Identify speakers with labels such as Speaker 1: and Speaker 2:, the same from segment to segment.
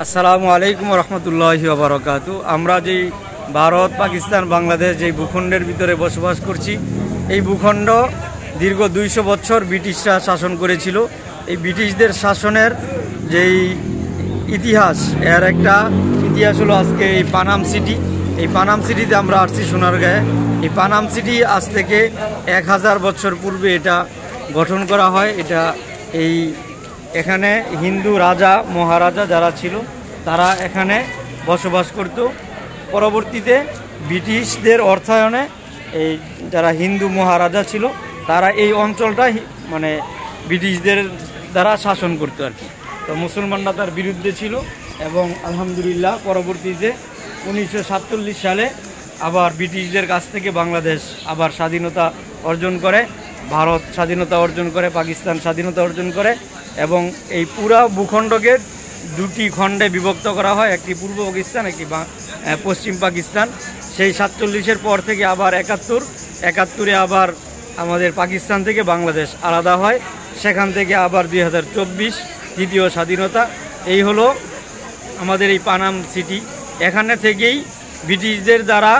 Speaker 1: আসসালামু আলাইকুম রহমতুল্লাহি ওয়া বারাকাতু। আমরা যেই ভারত, পাকিস্তান, বাংলাদেশ যেই ভূখণ্ডের ভিতরে বসবাস করছি, এই ভূখণ্ড দীর্ঘ 200 বছর ব্রিটিশরা শাসন করেছিল। এই ব্রিটিশদের শাসনের যেই ইতিহাস, এর একটা ইতিহাস হলো আজকে এই পানাম সিটি। এই পানাম সিটিতে আমরা আসছি সোনারগাঁয়ে। এই পানাম সিটি আজ থেকে 1000 বছর পূর্বে এটা গঠন করা হয়। এখানে হিন্দু রাজা মহারাজা যারা ছিল তারা এখানে বসবাস করত। পরবর্তীতে ব্রিটিশদের অর্থায়নে এই যারা হিন্দু মহারাজা ছিল তারা এই অঞ্চলটা মানে ব্রিটিশদের দ্বারা শাসন করতো আর কি। তো মুসলমানরা তার বিরুদ্ধে ছিল এবং আলহামদুলিল্লাহ পরবর্তীতে 1947 সালে আবার ব্রিটিশদের কাছ থেকে বাংলাদেশ আবার স্বাধীনতা অর্জন করে, ভারত স্বাধীনতা অর্জন করে, পাকিস্তান স্বাধীনতা অর্জন করে এবং এই পুরা ভূখণ্ডকে দুটি খণ্ডে বিভক্ত করা হয়, একটি পূর্ব পাকিস্তান, একটি পশ্চিম পাকিস্তান। সেই 47-এর পর থেকে আবার 71-এ আবার আমাদের পাকিস্তান থেকে বাংলাদেশ আলাদা হয়। সেখান থেকে আবার 2024 দ্বিতীয় স্বাধীনতা। এই হলো আমাদের এই পানাম সিটি। এখানে থেকেই ব্রিটিশদের দ্বারা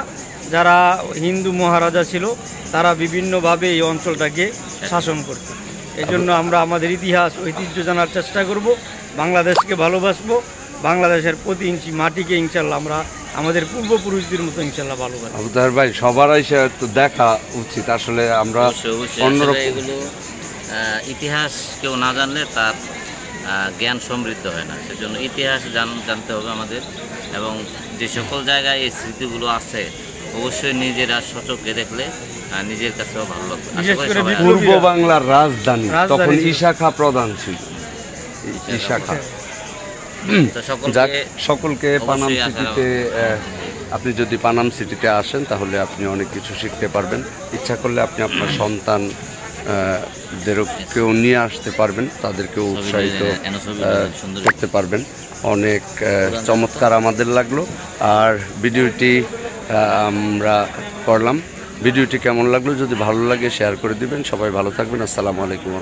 Speaker 1: যারা হিন্দু মহারাজা ছিল তারা বিভিন্নভাবে এই অঞ্চলটাকে শাসন করত। এই জন্য আমরা আমাদের ইতিহাস ঐতিহ্য জানার চেষ্টা করব, বাংলাদেশকে ভালোবাসবো, বাংলাদেশের প্রতি ইঞ্চি মাটিকে ইনশাল্লাহ আমরা আমাদের পূর্বপুরুষদের মতো ইনশাল্লাহ ভালোবাসবো।
Speaker 2: আবুতাহের ভাই, সবার এসে তো দেখা উচিত। আসলে আমরা অন্যরকম
Speaker 3: এগুলো ইতিহাস কেউ না জানলে তার জ্ঞান সমৃদ্ধ হয় না। সেজন্য ইতিহাস জানতে হবে আমাদের, এবং যে সকল জায়গায় এই স্মৃতিগুলো আছে অবশ্যই নিজেরা সচক্ষে দেখলে নিজের কাছেও ভালো লাগবে।
Speaker 2: পূর্ব বাংলার রাজধানী তখন ইশাখা প্রধান ছিল। ইশাখা সকলকে পানাম সিটিতে, আপনি যদি পানাম সিটিতে আসেন তাহলে আপনি অনেক কিছু শিখতে পারবেন। ইচ্ছা করলে আপনি আপনার সন্তানদেরকেও নিয়ে আসতে পারবেন, তাদেরকেও উৎসাহিত করতে পারবেন। অনেক চমৎকার আমাদের লাগলো। আর ভিডিওটি আমরা করলাম। ভিডিওটি কেমন লাগলো, যদি ভালো লাগে শেয়ার করে দিবেন। সবাই ভালো থাকবেন। আসসালামু আলাইকুম।